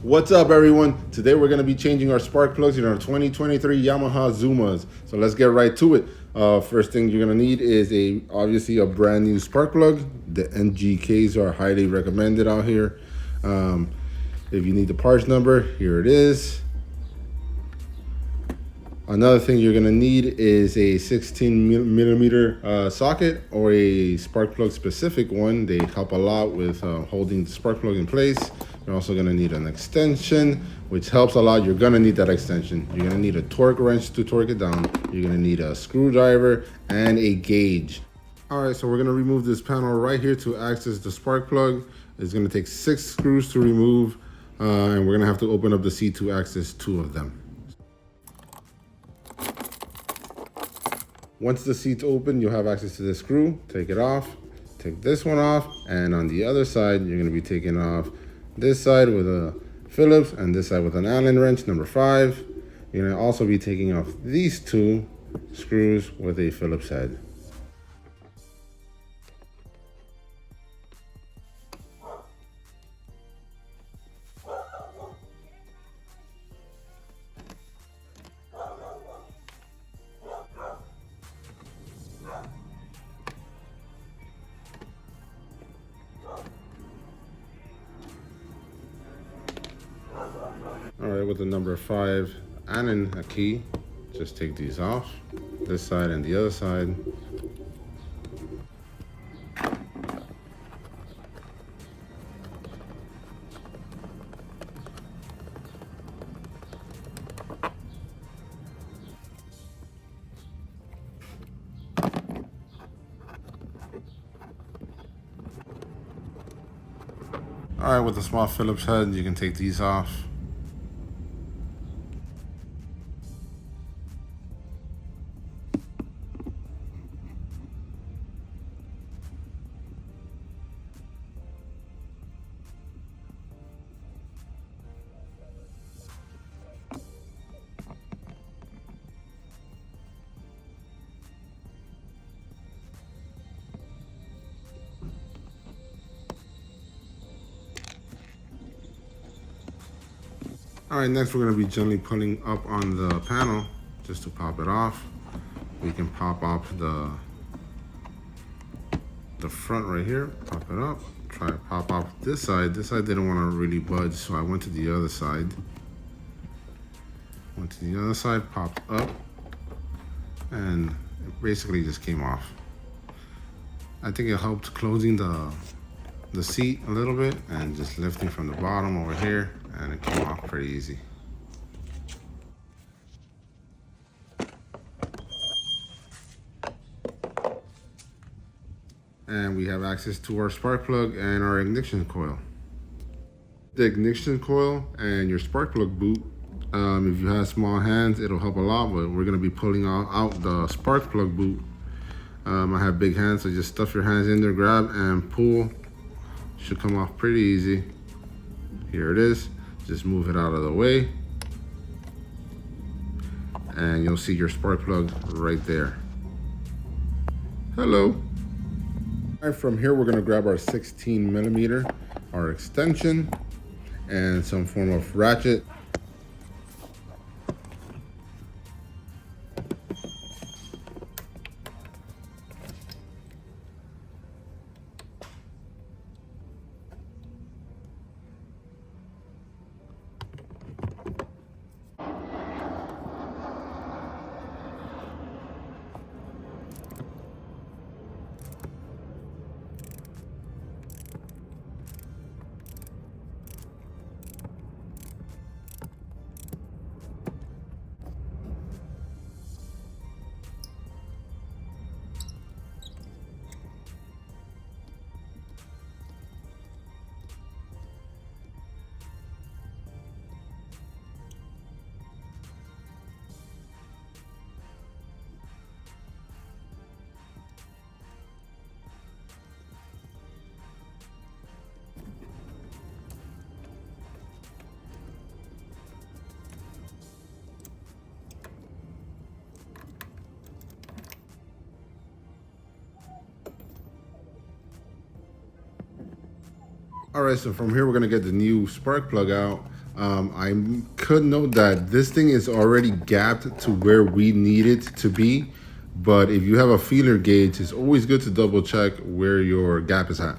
What's up, everyone? Today we're going to be changing our spark plugs in our 2023 Yamaha Zumas. So let's get right to it. First thing you're going to need is obviously a brand new spark plug. The NGKs are highly recommended out here. If you need the parts number, here it is. Another thing you're going to need is a 16 millimeter socket or a spark plug specific one. They help a lot with holding the spark plug in place. You're also going to need an extension, which helps a lot. You're going to need that extension. You're going to need a torque wrench to torque it down. You're going to need a screwdriver and a gauge. All right, so we're going to remove this panel right here to access the spark plug. It's going to take 6 screws to remove, and we're going to have to open up the seat to access 2 of them. Once the seat's open, you'll have access to this screw. Take it off, take this one off, and on the other side, you're gonna be taking off this side with a Phillips and this side with an Allen wrench, number 5. You're gonna also be taking off these 2 screws with a Phillips head. All right, with the number 5 and a key, just take these off, this side and the other side. All right, with the small Phillips head, you can take these off. All right, next we're gonna be gently pulling up on the panel just to pop it off. We can pop off the front right here, pop it up. Try to pop off this side. This side didn't wanna really budge, so I went to the other side. Went to the other side, popped up, and it basically just came off. I think it helped closing the seat a little bit and just lifting from the bottom over here, and it came off pretty easy. And we have access to our spark plug and our ignition coil. The ignition coil and your spark plug boot, if you have small hands, it'll help a lot, but we're gonna be pulling out the spark plug boot. I have big hands, so just stuff your hands in there, grab and pull. Should come off pretty easy. Here it is. Just move it out of the way. And you'll see your spark plug right there. Hello. All right, from here, we're gonna grab our 16 millimeter, our extension, and some form of ratchet. All right, so from here, we're gonna get the new spark plug out. I could note that this thing is already gapped to where we need it to be, but if you have a feeler gauge, it's always good to double check where your gap is at.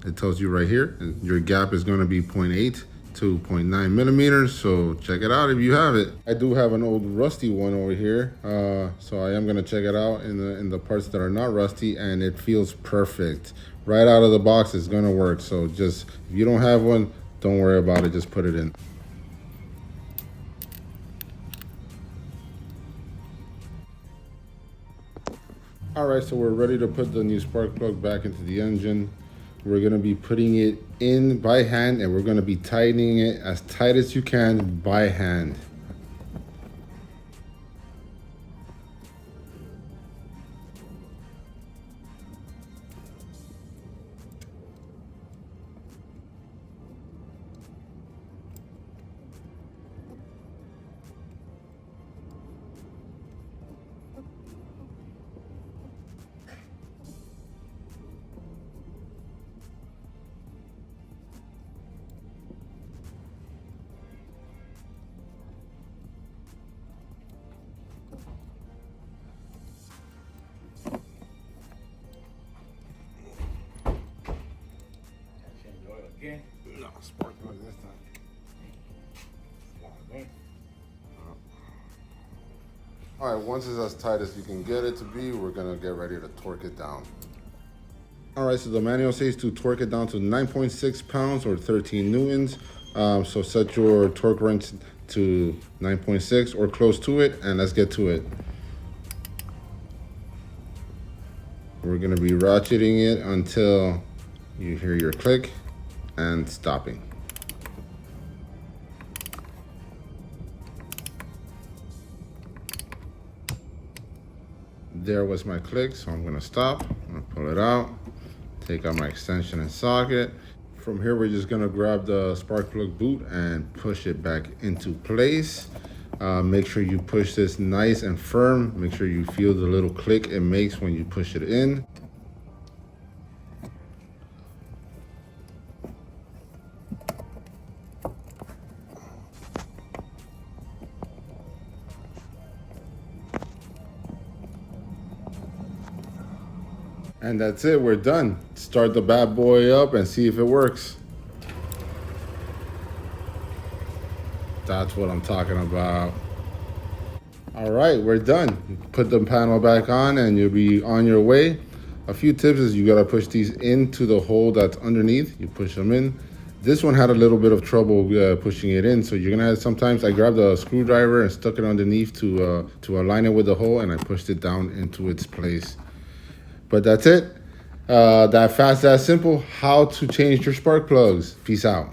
It tells you right here, your gap is going to be 0.8 to 0.9 millimeters, so check it out if you have it. I do have an old rusty one over here, so I am going to check it out in the parts that are not rusty, and it feels perfect. Right out of the box, it's going to work. So just, if you don't have one, don't worry about it, just put it in. All right, so we're ready to put the new spark plug back into the engine. We're gonna be putting it in by hand, and we're gonna be tightening it as tight as you can by hand. No, spark plug this time. All right, once it's as tight as you can get it to be, we're gonna get ready to torque it down. All right, so the manual says to torque it down to 9.6 pounds or 13 newtons. So set your torque wrench to 9.6 or close to it, and let's get to it. We're gonna be ratcheting it until you hear your click and stopping. There was my click, so I'm gonna stop. I'm gonna pull it out, take out my extension and socket. From here, we're just gonna grab the spark plug boot and push it back into place. Make sure you push this nice and firm. Make sure you feel the little click it makes when you push it in. And that's it, we're done. Start the bad boy up and see if it works. That's what I'm talking about. All right, we're done. Put the panel back on and you'll be on your way. A few tips is you gotta push these into the hole that's underneath. You push them in. This one had a little bit of trouble pushing it in, so you're gonna have, sometimes I grabbed a screwdriver and stuck it underneath to align it with the hole, and I pushed it down into its place. But that's it. That fast, that simple. How to change your spark plugs. Peace out.